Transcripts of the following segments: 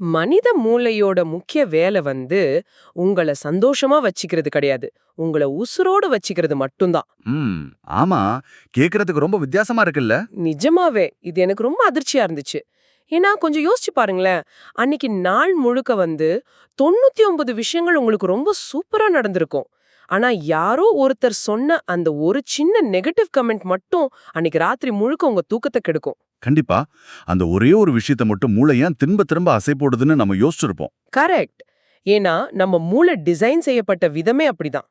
மனித மூளையோட முக்கிய வேலை உங்கள சந்தோஷமா வச்சுக்கிறது கிடையாது. உங்கள உசுரோட வச்சுக்கிறது மட்டும்தான். ம் ஆமா, கேக்குறதுக்கு ரொம்ப வித்தியாசமா இருக்குல்ல. நிஜமாவே இது எனக்கு ரொம்ப அதிர்ச்சியா இருந்துச்சு. ஏன்னா கொஞ்சம் யோசிச்சு பாருங்களேன். அன்னைக்கு நாள் முழுக்க 99 விஷயங்கள் உங்களுக்கு ரொம்ப சூப்பரா நடந்திருக்கும். ஆனா யாரோ ஒருத்தர் சொன்ன அந்த ஒரு சின்ன நெகட்டிவ் கமெண்ட் மட்டும் அன்னைக்கு ராத்திரி முழுக்க உங்க தூக்கத்தை கெடுக்கும். கண்டிப்பா. அந்த ஒரே ஒரு விஷயத்த மட்டும் மூளை ஏன் திரும்ப திரும்ப அசை போடுதுன்னு நம்ம யோசிச்சிருப்போம். கரெக்ட். ஏன்னா நம்ம மூளை டிசைன் செய்யப்பட்ட விதமே அப்படிதான்.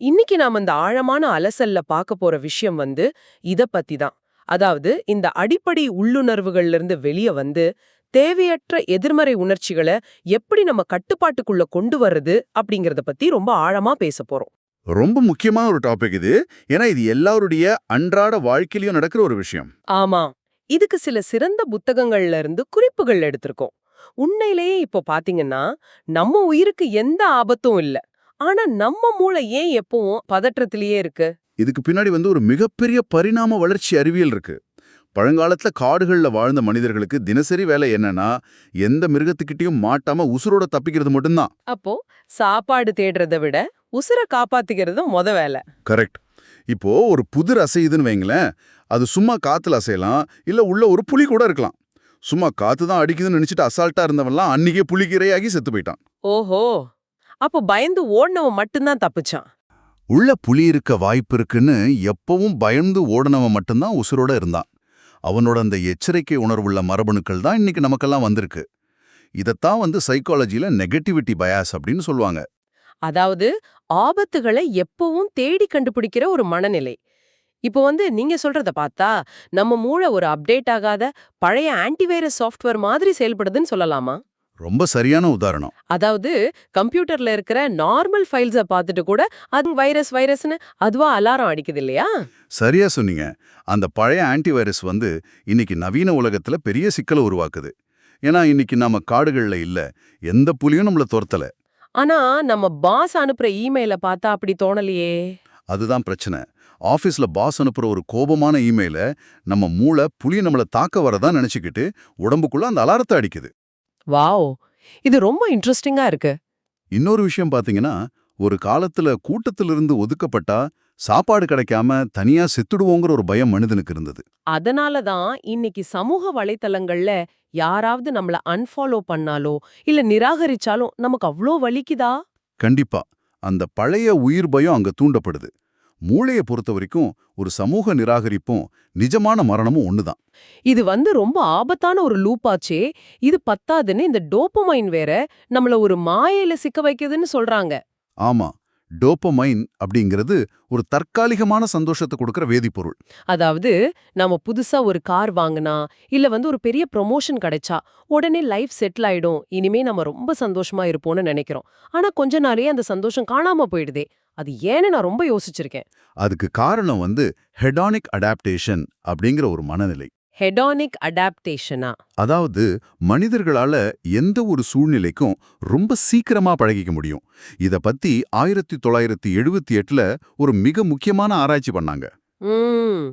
இன்னைக்கு நாம இந்த ஆழமான அலசல்ல பார்க்க போற விஷயம் இத பத்தி தான். அதாவது இந்த அடிப்படை உள்ளுணர்வுகள்ல இருந்து வெளிய தேவையற்ற எதிர்மறை உணர்ச்சிகளை எப்படி நம்ம கட்டுப்பாட்டுக்குள்ள கொண்டு வர்றது அப்படிங்கறத பத்தி ரொம்ப ஆழமா பேச போறோம். ரொம்ப முக்கியமான ஒரு டாபிக் இது. ஏன்னா இது எல்லாருடைய அன்றாட வாழ்க்கையிலயும் நடக்கிற ஒரு விஷயம். ஆமா. இதுக்கு சில சிறந்த புத்தகங்கள்ல இருந்து குறிப்புகள் எடுத்திருக்கோம். உண்மையிலேயே இப்போ பாத்தீங்கன்னா நம்ம உயிருக்கு எந்த ஆபத்தும் இல்ல. ஆனா நம்ம மூளை ஏன் எப்பவும் பதற்றத்திலேயே இருக்கு? இதுக்கு பின்னாடி ஒரு மிகப்பெரிய பரிணாம வளர்ச்சி அறிவியல் இருக்கு. பழங்காலத்துல காடுகள்ல வாழ்ந்த மனிதர்களுக்கு தினசரி வேலை என்னன்னா, எந்த மிருகத்துக்கிட்டயும் மாட்டாம உசுரோட தப்பிக்கிறது மட்டும்தான். அப்போ சாப்பாடு தேடுறதை விட உசுரை காப்பாத்திக்கிறது வேலை. கரெக்ட். இப்போ ஒரு புதிர் அசையுதுன்னு வைங்களேன், அது சும்மா காத்துல அசையலாம், இல்ல உள்ள ஒரு புலி கூட இருக்கலாம். சும்மா காத்து தான் அடிக்குதுன்னு நினைச்சிட்டு அசால்ட்டா இருந்தவன்லாம் அன்னிக்கே புலிக்கிரையாகி செத்து போயிட்டான். ஓஹோ, அப்போ பயந்து ஓடினவன் மட்டும்தான் தப்பிச்சான். உள்ள புலி இருக்க வாய்ப்பு இருக்குன்னு எப்பவும் பயந்து ஓடுனவன் மட்டும்தான் உசுரோட இருந்தான். அவனோட அந்த எச்சரிக்கை உணர்வுள்ள மரபணுக்கள் தான் இன்னைக்கு நமக்கெல்லாம் வந்திருக்கு. இதத்தான் சைக்காலஜில நெகட்டிவிட்டி பயாஸ் அப்படின்னு சொல்லுவாங்க. அதாவது ஆபத்துகளை எப்பவும் தேடி கண்டுபிடிக்கிற ஒரு மனநிலை. இப்போ நீங்க சொல்றத பார்த்தா நம்ம மூளை ஒரு அப்டேட் ஆகாத பழைய ஆன்டிவைரஸ் சாஃப்ட்வேர் மாதிரி செயல்படுதுன்னு சொல்லலாமா? ரொம்ப சரியான உதாரணம். அதாவது கம்ப்யூட்டர்ல இருக்கிற நார்மல் ஃபைல்ஸ பார்த்துட்டு கூட அது வைரஸ் வைரஸ்னு அதுவா அலாரம் அடிக்குது இல்லையா? சரியா சொன்னீங்க. அந்த பழைய ஆன்டிவைரஸ் இன்னைக்கு நவீன உலகத்துல பெரிய சிக்கலை உருவாக்குது. ஏன்னா இன்னைக்கு நாம காடுகள்ல இல்ல, எந்த புலியும் நம்மள துரத்தல. ஆனா நம்ம பாஸ் அனுப்புற இமெயில பார்த்தா அப்படி தோணலையே. அதுதான் பிரச்சனை. ஆபீஸ்ல பாஸ் அனுப்புற ஒரு கோபமான இமெயில நம்ம மூளை புலி நம்மள தாக்க வரதா நினைச்சுக்கிட்டு உடம்புக்குள்ள அந்த அலாரத்தை அடிக்குது. வாவ், இது ரொம்ப இன்ட்ரெஸ்டிங்கா இருக்கு. இன்னொரு விஷயம் பாத்தீங்கன்னா, ஒரு காலத்துல கூட்டத்திலிருந்து ஒதுக்கப்பட்டா சாப்பாடு கிடைக்காம தனியா செத்துடுவோங்கிற ஒரு பயம் மனிதனுக்கு இருந்தது. அதனால தான் இன்னைக்கு சமூக வலைத்தளங்கள்ல யாராவது நம்மள அன்ஃபாலோ பண்ணாலோ இல்ல நிராகரிச்சாலும் நமக்கு அவ்ளோ வலிக்குதா? கண்டிப்பா. அந்த பழைய உயிர் பயம் அங்க தூண்டப்படுது. மூளைய பொறுத்த வரைக்கும் ஒரு சமூக நிராகரிப்பும் நிஜமான மரணமும் ஒண்ணுதான். இது ரொம்ப ஆபத்தான ஒரு லூப்பாச்சே. இது பத்தாதுன்னு இந்த டோபமைன் வேற நம்மள ஒரு மாயையில சிக்க வைக்குதுன்னு சொல்றாங்க. ஆமா, டோபமைன் அப்படிங்கிறது ஒரு தற்காலிகமான சந்தோஷத்தை கொடுக்கிற வேதிப்பொருள். அதாவது நம்ம புதுசா ஒரு கார் வாங்கினா இல்ல ஒரு பெரிய ப்ரொமோஷன் கிடைச்சா உடனே லைஃப் செட்டில் ஆயிடும், இனிமே நம்ம ரொம்ப சந்தோஷமா இருப்போம்னு நினைக்கிறோம். ஆனா கொஞ்ச நாளே அந்த சந்தோஷம் காணாம போயிடுதே. அது ஏன்னு நான் ரொம்ப யோசிச்சிருக்கேன். அதுக்கு காரணம் ஹெடானிக் அடாப்டேஷன் அப்படிங்கிற ஒரு மனநிலை. ஹெடானிக் அடாப்டேஷனா? அதாவது மனிதர்களால எந்த ஒரு சூழ்நிலைக்கும் ரொம்ப சீக்கிரமா பழகிக்க முடியும். இத பத்தி 1978ல ஒரு மிக முக்கியமான ஆராய்ச்சி பண்ணாங்க.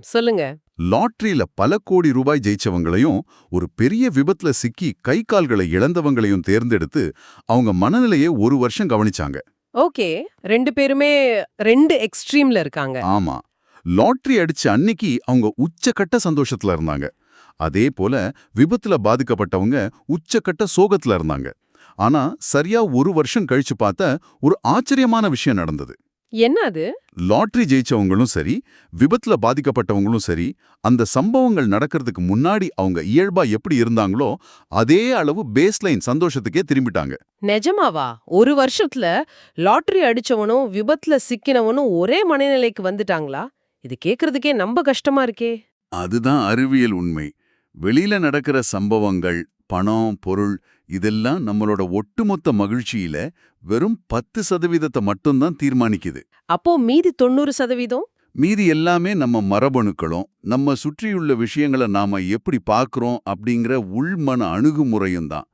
சொல்லுங்க. லாட்டரியில பல கோடி ரூபாய் ஜெயிச்சவங்களையும் ஒரு பெரிய விபத்துல சிக்கி கை கால்களை இழந்தவங்களையும் தேர்ந்தெடுத்து அவங்க மனநிலையை ஒரு வருஷம் கவனிச்சாங்க. ஓகே, ரெண்டு பேருமே ரெண்டு எக்ஸ்ட்ரீம்ல இருக்காங்க. ஆமா, லாட்டரி அடிச்ச அன்னைக்கு அவங்க உச்சக்கட்ட சந்தோஷத்துல இருந்தாங்க. அதே போல விபத்துல பாதிக்கப்பட்டவங்க உச்சக்கட்ட சோகத்துல இருந்தாங்க. ஆனா சரியா ஒரு வருஷம் கழிச்சு பார்த்த ஒரு ஆச்சரியமான விஷயம் நடந்தது. என்ன அது? லாட்டரி ஜெயிச்சவங்களும் சரி, விபத்துல பாதிக்கப்பட்டவங்களும் சரி, அந்த சம்பவங்கள் நடக்கிறதுக்கு முன்னாடி அவங்க இயல்பா எப்படி இருந்தாங்களோ அதே அளவு பேஸ்லைன் சந்தோஷத்துக்கே திரும்பிட்டாங்க. நிஜமாவா? ஒரு வருஷத்துல லாட்டரி அடிச்சவனும் விபத்துல சிக்கினவனும் ஒரே மனநிலைக்கு வந்துட்டாங்களா? இது கேக்குறதுக்கே நம்ப கஷ்டமா இருக்கே. அதுதான் அறிவியல் உண்மை. வெளியில நடக்கிற சம்பவங்கள், பணம், பொருள் இதெல்லாம் நம்மளோட ஒட்டுமொத்த மகிழ்ச்சியில வெறும் 10% மட்டும்தான் தீர்மானிக்குது. அப்போ மீதி 90%? மீதி எல்லாமே நம்ம மரபணுக்களும் நம்ம சுற்றியுள்ள விஷயங்களை நாம எப்படி பார்க்கறோம் அப்படிங்கிற உள்மன அணுகுமுறையும் தான்.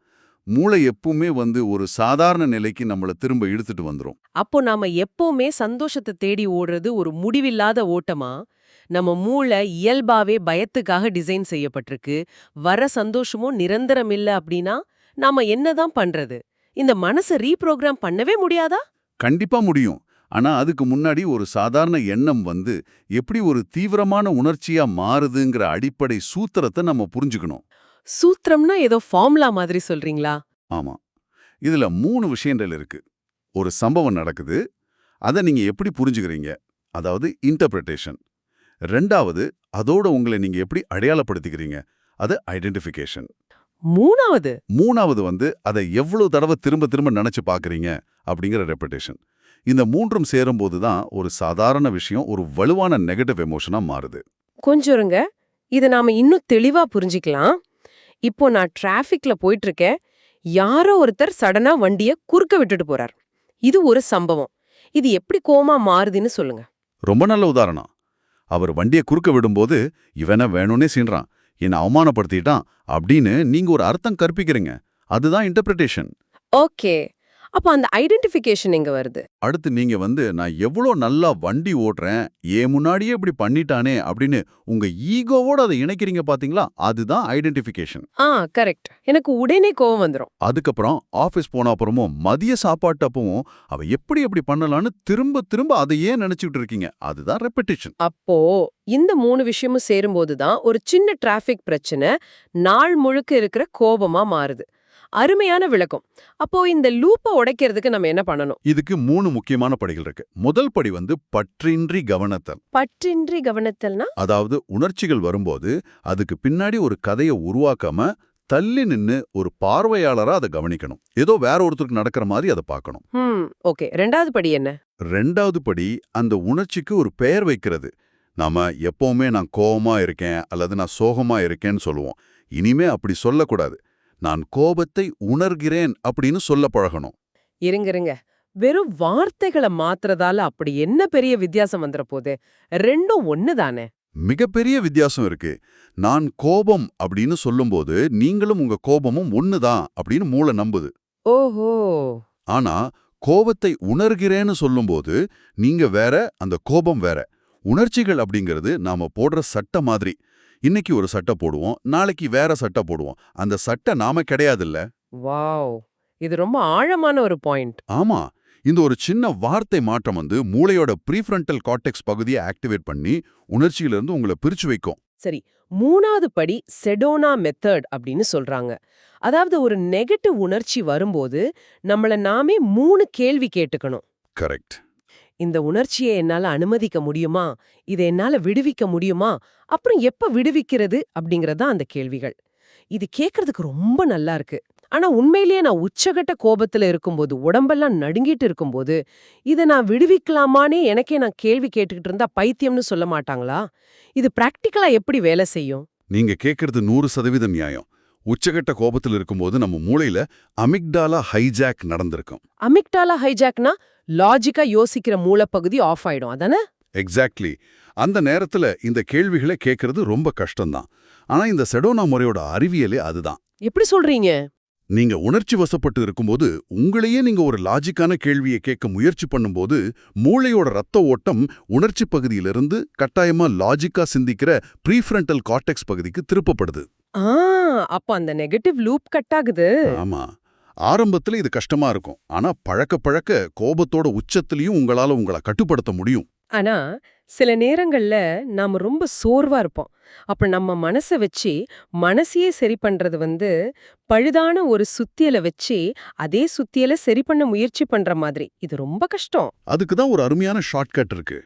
மூளை எப்பவுமே ஒரு சாதாரண நிலைக்கு நம்மள திரும்ப இழுத்துட்டு வந்துரும். அப்போ நாம எப்பவுமே சந்தோஷத்தை தேடி ஓடுறது ஒரு முடிவில்லாத ஓட்டமா? நம்ம மூளை இயல்பாவே பயத்துக்காக டிசைன் செய்யப்பட்டிருக்கு. வர சந்தோஷமும் நிரந்தரம் இல்ல அப்படின்னா நாம என்னதான் பண்றது? இந்த மனசை ரீப்ரோகிராம் பண்ணவே முடியாதா? கண்டிப்பா முடியும். ஆனா அதுக்கு முன்னாடி ஒரு சாதாரண எண்ணம் வந்து எப்படி ஒரு தீவிரமான உணர்ச்சியா மாறுதுங்கிற அடிப்படை சூத்திரத்தை நம்ம புரிஞ்சுக்கணும். சூத்திரம்னா ஏதோ ஃபார்முலா மாதிரி சொல்றீங்களா? ஆமா. இதுல 3 விஷயங்கள் இருக்கு. ஒரு சம்பவம் நடக்குது. அத நீங்க எப்படி புரிஞ்சுக்கிறீங்க? அதாவது இன்டர்பிரேஷன். 2வது அதோட உங்களை நீங்க எப்படி அடையாளப்படுத்திக்கிறீங்க? அது ஐடென்டிஃபிகேஷன். 3வது 3வது வந்து அதை எவ்வளவு தடவை திரும்ப திரும்ப நினைச்சு பார்க்கறீங்க அப்படிங்கிற ரெப்பிடேஷன். இந்த 3ம் சேரும்போது தான் ஒரு சாதாரண விஷயம் ஒரு வலுவான நெகட்டிவ் எமோஷனா மாறுது. கொஞ்சம் இருங்க. இத நாம இன்னும் தெளிவா புரிஞ்சுக்கலாம். இப்போ நான் டிராஃபிக்ல போயிட்டு இருக்கேன். யாரோ ஒருத்தர் சடனா வண்டிய குறுக்க விட்டுட்டு போறார். இது ஒரு சம்பவம். இது எப்படி கோவமா மாறுதுன்னு சொல்லுங்க. ரொம்ப நல்ல உதாரணம். அவர் வண்டியை குறுக்க விடும்போது இவனை வேணும்னே சீன்றான், என்னை அவமானப்படுத்திட்டான் அப்படின்னு நீங்க ஒரு அர்த்தம் கற்பிக்கிறீங்க. அதுதான் இன்டர்பிரேஷன். ஓகே. அப்ப அந்த ஐடென்டிஃபிகேஷன் எங்க வருது? அடுத்து நீங்க வந்து நான் எவ்வளோ நல்லா வண்டி ஓட்டுறேன், ஏன் முன்னாடியே இப்படி பண்ணிட்டானே அப்படின்னு உங்க ஈகோவோட அதை இணைக்கிறீங்க பாத்தீங்களா? அதுதான் ஐடென்டிஃபிகேஷன். கரெக்ட். எனக்கு உடனே கோவம் வந்துரும். அதுக்கப்புறம் ஆபீஸ் போன அப்புறமும் மதிய சாப்பாட்டு அப்பவும் அவ எப்படி எப்படி பண்ணலான்னு திரும்ப திரும்ப அதையே நினைச்சுட்டு இருக்கீங்க. அதுதான் ரெப்பிட்டிஷன். அப்போ இந்த 3 விஷயமும் சேரும்போது தான் ஒரு சின்ன டிராஃபிக் பிரச்சனை நாள் முழுக்க இருக்கிற கோபமா மாறுது. அருமையான விளக்கம். அப்போ இந்த லூப்ப உடைக்கிறதுக்கு நம்ம என்ன பண்ணணும்? இதுக்கு 3 முக்கியமான படிகள் இருக்கு. முதல் படி வந்து பற்றின்றி கவனத்தல். பற்றின்றி கவனித்தல்னா? அதாவது உணர்ச்சிகள் வரும்போது அதுக்கு பின்னாடி ஒரு கதையை உருவாக்காம தள்ளி நின்னு ஒரு பார்வையாளரா அதை கவனிக்கணும். ஏதோ வேற ஒருத்தருக்கு நடக்கிற மாதிரி அதை பார்க்கணும். ஓகே. 2வது படி என்ன? 2வது படி அந்த உணர்ச்சிக்கு ஒரு பெயர் வைக்கிறது. நாம எப்பவுமே நான் கோவமா இருக்கேன் அல்லது நான் சோகமா இருக்கேன்னு சொல்லுவோம். இனிமே அப்படி சொல்லக்கூடாது. நான் கோபத்தை உணர்கிறேன் அப்படின்னு சொல்ல பழகணும். இருங்க. வெறும் வார்த்தைகளை மாத்துறதால அப்படி என்ன பெரிய வித்தியாசம் வந்துற போகுது? ரெண்டும் ஒண்ணுதானே? மிகப்பெரிய வித்தியாசம் இருக்கு. நான் கோபம் அப்படின்னு சொல்லும்போது நீங்களும் உங்க கோபமும் ஒண்ணுதான் அப்படின்னு மூளை நம்புது. ஓஹோ! ஆனா கோபத்தை உணர்கிறேன்னு சொல்லும்போது நீங்க வேற, அந்த கோபம் வேற. உணர்ச்சிகள் அப்படிங்கிறது நாம போடுற சட்டை மாதிரி. இன்னைக்கு ஒரு சட்டை போடுவோம், நாளைக்கு வேற சட்டை போடுவோம். அந்த சட்டை நாம கிடையாதுல்ல. வாவ்! இது ரொம்ப ஆழமான ஒரு பாயிண்ட். ஆமா. இந்த ஒரு சின்ன வார்த்தை மாற்றம் வந்து மூளையோட ப்ரீஃப்ரண்டல் கார்டெக்ஸ் பகுதியை ஆக்டிவேட் பண்ணி உணர்ச்சியிலிருந்து உங்களை பிரிச்சு வைக்கும். சரி. 3வது படி செடோனா மெத்தட் அப்படின்னு சொல்றாங்க. அதாவது ஒரு நெகட்டிவ் உணர்ச்சி வரும்போது நம்மள நாமே 3 கேள்வி கேட்டுக்கணும். கரெக்ட். இந்த உணர்ச்சியை என்னால அனுமதிக்க முடியுமா? இதை என்னால விடுவிக்க முடியுமா? அப்புறம் எப்ப விடுவிக்கிறது? அப்படிங்கறதா அந்த கேள்விகள். இது கேக்குறதுக்கு ரொம்ப நல்லா இருக்கு. ஆனா உண்மையிலேயே நான் உச்சகட்ட கோபத்துல இருக்கும்போது, உடம்பெல்லாம் நடுங்கிட்டு இருக்கும்போது, இத நான் விடுவிக்கலாமானே எனக்கே நான் கேள்வி கேட்டுக்கிட்டு இருந்தா பைத்தியம்னு சொல்ல மாட்டாங்களா? இது பிராக்டிகலா எப்படி வேலை செய்யும்? நீங்க கேட்கறது 100% நியாயம். உச்சகட்ட கோபத்தில் இருக்கும்போது நம்ம மூளையில அமிக்டாலா ஹைஜாக் நடந்திருக்கும். அமிக்டாலா ஹைஜாக்னா லாஜிக்கா யோசிக்கிற மூளைப்பகுதி ஆஃப் ஆயிடும் அதானே? எக்ஸாக்ட்லி. அந்த நேரத்துல இந்த கேள்விகளை கேட்கறது ரொம்ப கஷ்டம்தான். ஆனா இந்த செடோனா முறையோட அறிவியலே அதுதான். எப்படி சொல்றீங்க? நீங்க உணர்ச்சி வசப்பட்டு இருக்கும்போது உங்களையே நீங்க ஒரு லாஜிக்கான கேள்வியை கேட்க முயற்சி பண்ணும்போது மூளையோட ரத்த ஓட்டம் உணர்ச்சி பகுதியிலிருந்து கட்டாயமா லாஜிக்கா சிந்திக்கிற ப்ரீஃப்ரண்டல் கார்டெக்ஸ் பகுதிக்கு திருப்பப்படுது. அப்ப அந்த நெகட்டிவ் லூப் கட் ஆகுது. ஆமா. ஆரம்பத்துல இது கஷ்டமா இருக்கும். ஆனா பழக்க பழக்க கோபத்தோட உச்சத்திலையும் உங்களால உங்களை கட்டுப்படுத்த முடியும். ஆனா சில நேரங்கள்ல நாம ரொம்ப சோர்வா இருப்போம். அப்ப நம்ம மனச வச்சு மனசையே சரி பண்றது பழுதான ஒரு சுத்தியலை வச்சு அதே சுத்தியலை சரி பண்ண முயற்சி பண்ற மாதிரி. இது ரொம்ப கஷ்டம். அதுக்கு தான் ஒரு அருமையான ஷார்ட்கட் இருக்கு.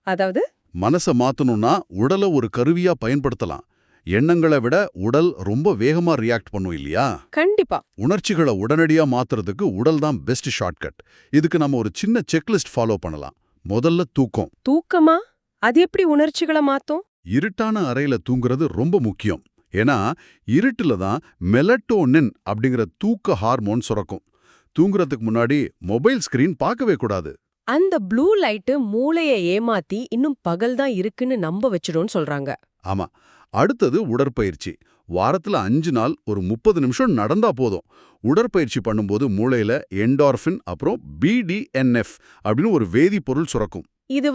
அதாவது மனச மாத்தணும்னா உடலை ஒரு கருவியா பயன்படுத்தலாம். எண்ணங்களை விட உடல் ரொம்ப வேகமா ரியாக்ட் பண்ணும் இல்லையா? கண்டிப்பா. உணர்ச்சிகளை உடனடியா மாத்துறதுக்கு உடல் தான் பெஸ்ட் ஷார்ட்கட். இதுக்கு நம்ம ஒரு சின்ன செக்லிஸ்ட் ஃபாலோ பண்ணலாம். முதல்ல தூக்கம். தூக்கமா? அது எப்படி உணர்ச்சிகளை மாத்தும்? இருட்டான அறையில தூங்குறது ரொம்ப முக்கியம். ஏன்னா இருட்டுல தான் மெலட்டோனின் அப்படிங்கிற தூக்க ஹார்மோன் சுரக்கும். தூங்குறதுக்கு முன்னாடி மொபைல் ஸ்கிரீன் பார்க்கவே கூடாது. அந்த ப்ளூ லைட்டு மூளையை ஏமாத்தி இன்னும் பகல் தான் இருக்குன்னு நம்ப வச்சிடும்னு சொல்றாங்க. ஆமா. அடுத்தது உடற்பயிற்சி. வாரத்துல 5 நாள் ஒரு 30 நிமிஷம் நடந்தா போதும். உடற்பயிற்சி பண்ணும்போது மூளையில என்டார்ஃபின் அப்புறம் பிடிஎன்எஃப் அப்படின்னு ஒரு வேதிப்பொருள் சுரக்கும். இது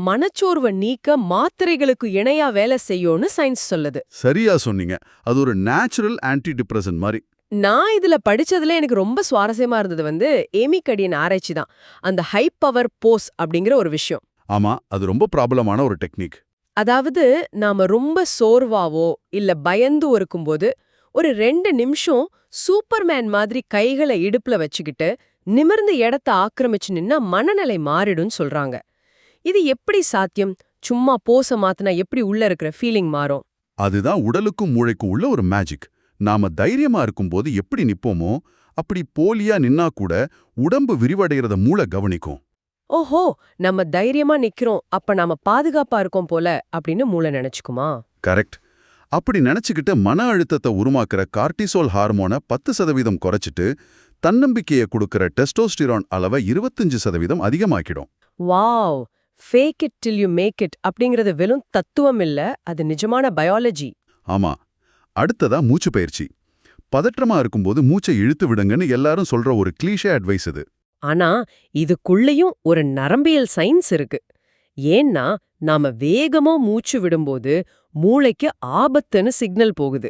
மனச்சோர்வை நீக்க மாத்திரைகளுக்கு இணையா வேலை செய்யும்னு சயின்ஸ் சொல்லுது. சரியா சொன்னீங்க. அது ஒரு நேச்சுரல் ஆன்டி டிப்ரெசன்ட் மாதிரி. நான் இதுல படிச்சதுல எனக்கு ரொம்ப சுவாரஸ்யமா இருந்தது ஏமி கடியின் ஆராய்ச்சி தான். அந்த ஹை பவர் போஸ் அப்படிங்கிற ஒரு விஷயம். ஆமா, அது ரொம்ப பிரபலமான ஒரு டெக்னிக். அதாவது நாம ரொம்ப சோர்வாவோ இல்ல பயந்து இருக்கும்போது ஒரு 2 நிமிஷம் சூப்பர்மேன் மாதிரி கைகளை இடுப்புல வச்சுக்கிட்டு நிமிர்ந்து இடத்த ஆக்கிரமிச்சு நின்னா மனநிலை மாறிடும்னு சொல்றாங்க. இது எப்படி சாத்தியம்? சும்மா போஸ மாத்துனா எப்படி உள்ள இருக்கிற ஃபீலிங் மாறும்? அதுதான் உடலுக்கும் மூளைக்கும் உள்ள ஒரு மேஜிக். நாம தைரியமா இருக்கும்போது எப்படி நிப்போமோ, அப்படி போலியா நின்னா கூட உடம்பு விரிவடைகிறத மூளை கவனிக்கும். ஓஹோ, நம்ம தைரியமா நிக்கிறோம், அப்ப நாம பாதுகாப்பா இருக்கோம் போல அப்படின்னு மூளை நினைச்சுக்குமா? கரெக்ட். அப்படி நினைச்சுக்கிட்டு மன அழுத்தத்தை உருமாக்குற கார்டிசோல் ஹார்மோனை 10% குறைச்சிட்டு தன்னம்பிக்கையை கொடுக்கிற டெஸ்டோஸ்டிரான் அளவை 25% அதிகமாக்கிடும். Wow! Fake it till you make it அப்படிங்கிறது வெறும் தத்துவம் இல்ல, அது நிஜமான பயாலஜி. ஆமா. அடுத்ததா மூச்சு பயிற்சி. பதற்றமா இருக்கும்போது மூச்சை இழுத்து விடுங்கன்னு எல்லாரும் சொல்ற ஒரு கிளீஷே அட்வைஸ் இது. ஆனா இதுக்குள்ளேயும் ஒரு நரம்பியல் சயின்ஸ் இருக்கு. ஏன்னா நாம வேகமா மூச்சு விடும்போது மூளைக்கு ஆபத்துன்னு சிக்னல் போகுது.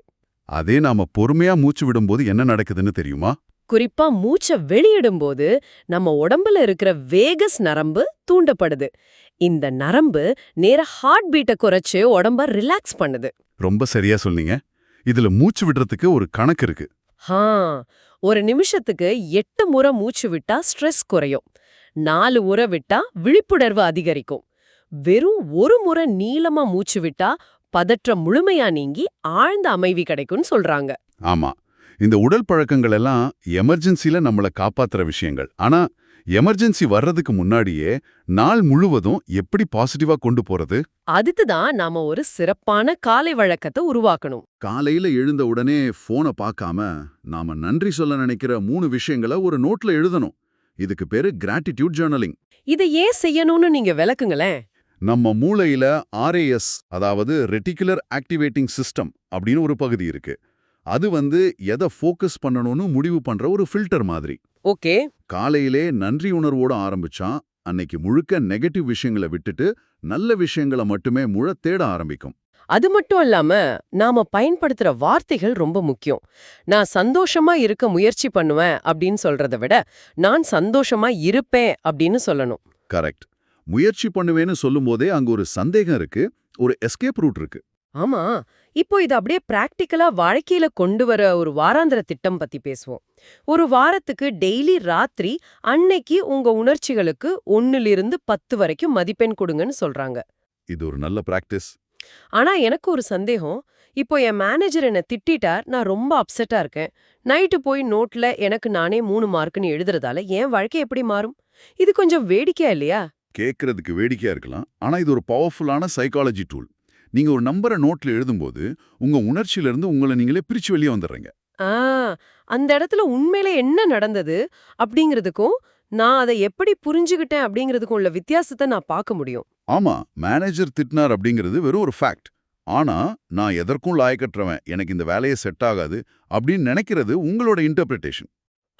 அதே நாம பொறுமையா மூச்சு விடும்போது என்ன நடக்குதுன்னு தெரியுமா? குறிப்பா மூச்சை வெளியிடும்போது நம்ம உடம்புல இருக்கிற வேகஸ் நரம்பு தூண்டப்படுது. இந்த நரம்பு நேர ஹார்ட் பீட்டை குறைச்சு உடம்ப ரிலாக்ஸ் பண்ணுது. ரொம்ப சரியா சொன்னீங்க. இதுல மூச்சு விடுறதுக்கு ஒரு கணக்கு இருக்கு. ஹா, ஒரு நிமிஷத்துக்கு 8 முறை மூச்சு விட்டா ஸ்ட்ரெஸ் குறையும். 4 முறை விட்டா விழிப்புணர்வு அதிகரிக்கும். வெறும் ஒரு முறை நீளமா மூச்சு விட்டா பதற்றம் முழுமையா நீங்கி ஆழ்ந்த அமைதி கிடைக்கும்னு சொல்றாங்க. ஆமா. இந்த உடல் பழக்கங்கள் எல்லாம் எமர்ஜென்சில நம்மள காப்பாத்துற விஷயங்கள். ஆனா எமர்ஜென்சி வர்றதுக்கு முன்னாடியே நாள் முழுவதும் எப்படி பாசிட்டிவா கொண்டு போறது? அதுக்குதான் நாம ஒரு சிறப்பான காலை வழக்கத்தை உருவாக்கணும். காலையில எழுந்த உடனே போனை பார்க்காம நாம நன்றி சொல்ல நினைக்கிற 3 விஷயங்களை ஒரு நோட்ல எழுதணும். இதுக்கு பேரு கிராட்டிடியூட் ஜர்னலிங். இதை ஏன் செய்யணும்னு நீங்க விளக்குங்களேன். நம்ம மூளையில RAS, அதாவது ரெட்டிகுலர் ஆக்டிவேட்டிங் சிஸ்டம் அப்படின்னு ஒரு பகுதி இருக்கு. அது எதை ஃபோக்கஸ் பண்ணணும்னு முடிவு பண்ற ஒரு ஃபில்டர் மாதிரி. ஓகே. காலையிலே நன்றி உணர்வோட ஆரம்பிச்சா அன்னைக்கு முழுக்க நெகட்டிவ் விஷயங்களை விட்டுட்டு நல்ல விஷயங்களை மட்டுமே தேட ஆரம்பிக்கும். அது மட்டும் இல்லாம நாம பயன்படுத்துற வார்த்தைகள் ரொம்ப முக்கியம். நான் சந்தோஷமா இருக்க முயற்சி பண்ணுவேன் அப்படின்னு சொல்றதை விட நான் சந்தோஷமா இருப்பேன் அப்படின்னு சொல்லணும். கரெக்ட். முயற்சி பண்ணுவேன்னு சொல்லும்போதே அங்க ஒரு சந்தேகம் இருக்கு, ஒரு எஸ்கேப் ரூட் இருக்கு. ஆமா. இப்போ இது அப்படியே பிராக்டிக்கலா வாழ்க்கையில கொண்டு வர ஒரு வாராந்திர திட்டம் பத்தி பேசுவோம். ஒரு வாரத்துக்கு டெய்லி ராத்திரி அன்னைக்கு உங்க உணர்ச்சிகளுக்கு 1லிருந்து 10 வரைக்கும் மதிப்பெண் கொடுங்கன்னு சொல்றாங்க. இது ஒரு நல்ல பிராக்டிஸ். ஆனா எனக்கு ஒரு சந்தேகம். இப்போ என் மேனேஜர் என்ன திட்டிட்டார், நான் ரொம்ப அப்செட்டா இருக்கேன். நைட்டு போய் நோட்ல எனக்கு நானே 3 மார்க்குன்னு எழுதுறதால என் வாழ்க்கை எப்படி மாறும்? இது கொஞ்சம் வேடிக்கையா இல்லையா? கேட்கறதுக்கு வேடிக்கையா இருக்கலாம், ஆனா இது ஒரு பவர்ஃபுல்லான சைக்காலஜி டூல். நீங்க ஒரு நம்பரை நோட்ல எழுதும்போது உங்க உணர்ச்சியிலிருந்து உங்களை நீங்களே பிரிச்சு வெளியே வந்துடுறீங்க. ஆ, அந்த இடத்துல உண்மையில என்ன நடந்தது அப்படிங்கிறதுக்கும் நான் அதை எப்படி புரிஞ்சுகிட்டேன் அப்படிங்கிறதுக்கும் உள்ள வித்தியாசத்தை நான் பார்க்க முடியும். ஆமா, மேனேஜர் திட்டினார் அப்படிங்கிறது வெறும் ஒரு ஃபேக்ட். ஆனா நான் எதற்கும் லாயக்கற்றவன், எனக்கு இந்த வேலையை செட் ஆகாது அப்படின்னு நினைக்கிறது உங்களோட இன்டர்பிரிட்டேஷன்.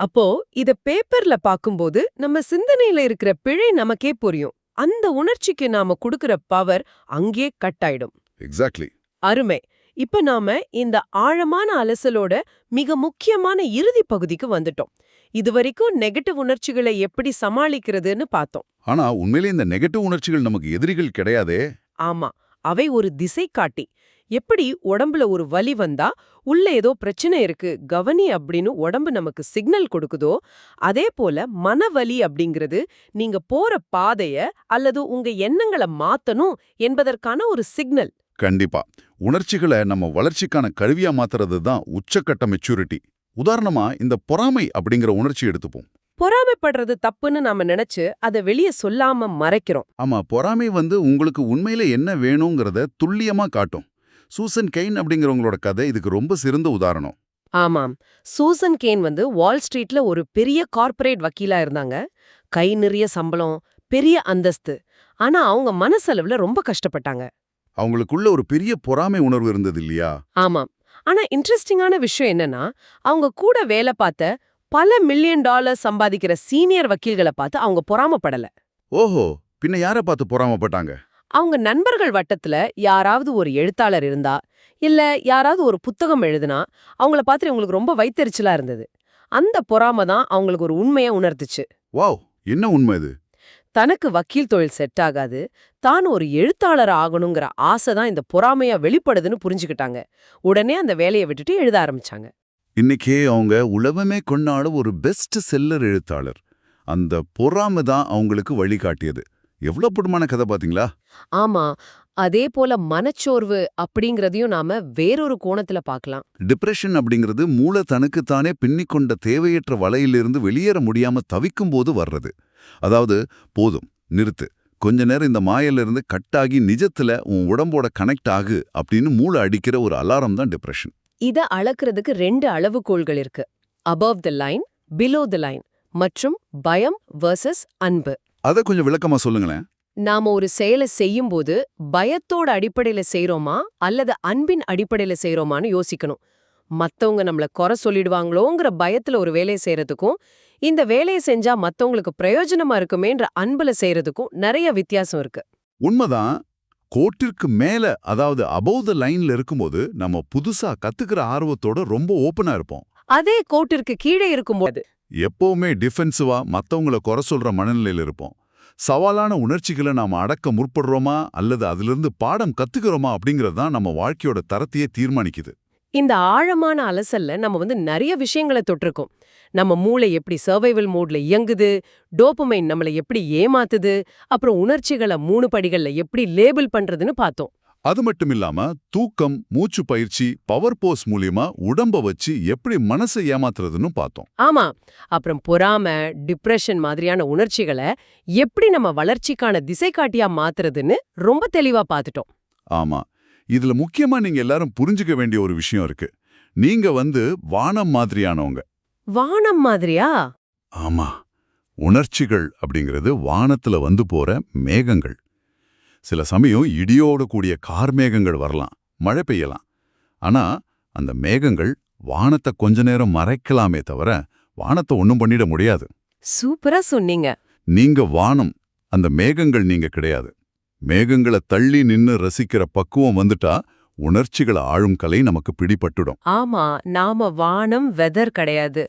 அப்போ இத பேப்பர்ல பாக்கும்போது நம்ம சிந்தனையில இருக்கிற பிழை நமக்கே புரியும். அந்த உணர்ச்சிக்கு நாம குடுக்கிற பவர் அங்கே கட் ஆயிடும். எக்ஸாக்ட்லி. அருமை. இப்ப நாம இந்த ஆழமான அலசலோட மிக முக்கியமான இறுதி பகுதிக்கு வந்துட்டோம். இதுவரைக்கும் நெகட்டிவ் உணர்ச்சிகளை எப்படி சமாளிக்கிறதுன்னு பார்த்தோம். ஆனா உண்மையிலே இந்த நெகட்டிவ் உணர்ச்சிகள் நமக்கு எதிரிகள் கிடையாதே. ஆமா, அவை ஒரு திசை காட்டி. எப்படி உடம்புல ஒரு வலி வந்தா உள்ள ஏதோ பிரச்சனை இருக்கு கவனி அப்படின்னு உடம்பு நமக்கு சிக்னல் கொடுக்குதோ, அதே போல மனவலி அப்படிங்கிறது நீங்க போற பாதைய அல்லது உங்க எண்ணங்களை மாத்தணும் என்பதற்கான ஒரு சிக்னல். கண்டிப்பா. உணர்ச்சிகளை நம்ம வளர்ச்சிக்கான கருவியா மாத்துறது தான் உச்சக்கட்ட மெச்சூரிட்டி. உதாரணமா இந்த பொறாமை அப்படிங்கிற உணர்ச்சி எடுத்துப்போம். பொறாமைப்படுறது தப்புன்னு நாம நினைச்சு அதை வெளியே சொல்லாம மறைக்கிறோம். ஆமா, பொறாமை உங்களுக்கு உண்மையில என்ன வேணுங்கிறத துல்லியமா காட்டும். சூசன் கெயின் அப்படிங்கிறவங்களோட கதை இதுக்கு ரொம்ப சிறந்த உதாரணம். ஆமாம், சூசன் கேன் வால் ஸ்ட்ரீட்ல ஒரு பெரிய கார்ப்பரேட் வக்கீலா இருந்தாங்க. கை நிறைய சம்பளம், பெரிய அந்தஸ்து. ஆனா அவங்க மனசளவுல ரொம்ப கஷ்டப்பட்டாங்க. அவங்களுக்குள்ள ஒரு பெரிய பொறாமை உணர்வு இருந்தது இல்லையா? ஆமாம். ஆனா இன்ட்ரெஸ்டிங்கான விஷயம் என்னன்னா, அவங்க கூட வேலை பார்த்த பல $1 மில்லியன் சம்பாதிக்கிற சீனியர் வக்கீல்களை பார்த்து அவங்க பொறாமப்படல. ஓஹோ, பின்ன யாரை பார்த்து பொறாமப்பட்டாங்க? அவங்க நண்பர்கள் வட்டத்துல யாராவது ஒரு எழுத்தாளர் இருந்தா, இல்ல யாராவது ஒரு புத்தகம் எழுதுனா, அவங்கள பார்த்து இவங்களுக்கு ரொம்ப வயித்தெரிச்சலா இருந்தது. அந்த பொறாம தான் அவங்களுக்கு ஒரு உண்மைய உணர்த்துச்சு. வாவ், என்ன உண்மை இது? தனக்கு வக்கீல் தொழில் செட் ஆகாது, தான் ஒரு எழுத்தாளர் ஆகணுங்கிற ஆசை தான் இந்த பொறாமையா வெளிப்படுதுன்னு புரிஞ்சுக்கிட்டாங்க. உடனே அந்த வேலையை விட்டுட்டு எழுத ஆரம்பிச்சாங்க. இன்னைக்கே அவங்க உலகமே கொண்டாடும் ஒரு பெஸ்ட் செல்லர் எழுத்தாளர். அந்த பொறாமை தான் அவங்களுக்கு வழிகாட்டியது. எவ்வளவு புதுமான கதை பாத்தீங்களா? ஆமா, அதே போல மனச்சோர்வு அப்படிங்கறதையும் நாம வேறொரு கோணத்துல பார்க்கலாம். டிப்ரெஷன் அப்படிங்கிறது மூளை தனக்குத்தானே பின்னிக்கொண்ட தேவையற்ற வலையிலிருந்து வெளியேற முடியாம தவிக்கும் போது வர்றது. அதாவது, போதும், நிறுத்து, கொஞ்ச நேரம் இந்த மாயிலிருந்து கட்டாகி நிஜத்துல உன் உடம்போட கனெக்ட் ஆகு அப்படின்னு மூளை அடிக்கிற ஒரு அலாரம் தான் டிப்ரெஷன். இத அளக்கிறதுக்கு 2 அளவுகோல்கள் இருக்கு. above the line, below the line மற்றும் பயம் vs அன்பு. அதை கொஞ்சம் விளக்கமா சொல்லுங்களேன். நாம ஒரு செயலை செய்யும்போது பயத்தோட அடிப்படையில செய்றோமா அல்லது அன்பின் அடிப்படையில செய்றோமான்னு யோசிக்கணும். மத்தவங்க நம்மள குறை சொல்லிடுவாங்களோங்கிற பயத்துல ஒரு வேலையை செய்யறதுக்கும், இந்த வேலையை செஞ்சா மத்தவங்களுக்கு பிரயோஜனமா இருக்குமேன்ற அன்புல செய்யறதுக்கும் நிறைய வித்தியாசம் இருக்கு. உண்மைதான். கோட்டிற்கு மேல, அதாவது above the லைன்ல இருக்கும்போது நம்ம புதுசா கத்துக்கிற ஆர்வத்தோட ரொம்ப ஓப்பனா இருப்போம். அதே கோட்டிற்கு கீழே இருக்கும்போது எப்பவுமே டிஃபென்சிவா மத்தவங்கள குறை சொல்ற மனநிலையில இருப்போம். சவாலான உணர்ச்சிகளை நாம அடக்க முற்படுறோமா அல்லது அதிலிருந்து பாடம் கத்துக்கிறோமா அப்படிங்கிறது தான் நம்ம வாழ்க்கையோட தரத்தையே தீர்மானிக்குது. இந்த ஆழமான அலசல்ல நம்ம நிறைய விஷயங்களை தொட்டிருக்கோம். நம்ம மூளை எப்படி சர்வைவல் மோட்ல இயங்குது, டோபமைன் நம்மளை எப்படி ஏமாத்துது, அப்புறம் உணர்ச்சிகளை 3 படிகள்ல எப்படி லேபிள் பண்றதுன்னு பார்த்தோம். அது மட்டும் இல்லாம தூக்கம், மூச்சு பயிற்சி, பவர் போஸ் மூலியமா உடம்ப வச்சு எப்படி மனசை ஏமாத்துறதுன்னு பார்த்தோம். ஆமா, அப்புறம் பொறாமை, டிப்ரெஷன் மாதிரியான உணர்ச்சிகளை எப்படி நம்ம வளர்ச்சிக்கான திசை காட்டியா மாத்துறதுன்னு ரொம்ப தெளிவா பார்த்துட்டோம். ஆமா, இதுல முக்கியமா நீங்க எல்லாரும் புரிஞ்சுக்க வேண்டிய ஒரு விஷயம் இருக்கு. நீங்க வானம் மாதிரியானவங்க. வானம் மாதிரியா? ஆமா, உணர்ச்சிகள் அப்படிங்கிறது வானத்துல போற மேகங்கள். சில சமயம் இடியோடு கூடிய கார்மேகங்கள் வரலாம், மழை பெய்யலாம். ஆனா அந்த மேகங்கள் வானத்தை கொஞ்ச நேரம் மறைக்கலாமே தவிர வானத்தை ஒண்ணும் பண்ணிட முடியாது. சூப்பரா சொன்னீங்க. நீங்க வானம், அந்த மேகங்கள் நீங்க கிடையாது. மேகங்களை தள்ளி நின்னு ரசிக்கிற பக்குவம் வந்துட்டா உணர்ச்சிகளை ஆளும் கலை நமக்கு பிடிபட்டுடும். ஆமா, நாம வானம் வெதர் கிடையாது.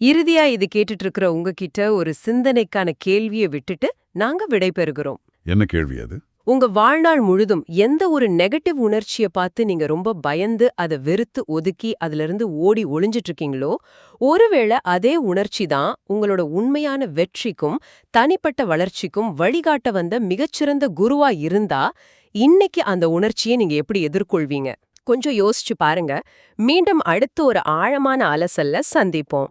இறுதியா இது கேட்டுட்டு இருக்கிற உங்ககிட்ட ஒரு சிந்தனைக்கான கேள்வியை விட்டுட்டு நாங்க விடை பெறுகிறோம். என்ன கேள்வி அது? உங்க வாழ்நாள் முழுதும் எந்த ஒரு நெகட்டிவ் உணர்ச்சியை பார்த்து நீங்க ரொம்ப பயந்து அதை வெறுத்து ஒதுக்கி அதிலிருந்து ஓடி ஒளிஞ்சிட்டு இருக்கீங்களோ, ஒருவேளை அதே உணர்ச்சி தான் உங்களோட உண்மையான வெற்றிக்கும் தனிப்பட்ட வளர்ச்சிக்கும் வழிகாட்ட வந்த மிகச்சிறந்த குருவா இருந்தா, இன்னைக்கு அந்த உணர்ச்சியை நீங்க எப்படி எதிர்கொள்வீங்க? கொஞ்சம் யோசிச்சு பாருங்க. மீண்டும் அடுத்த ஒரு ஆழமான அலசல்ல சந்திப்போம்.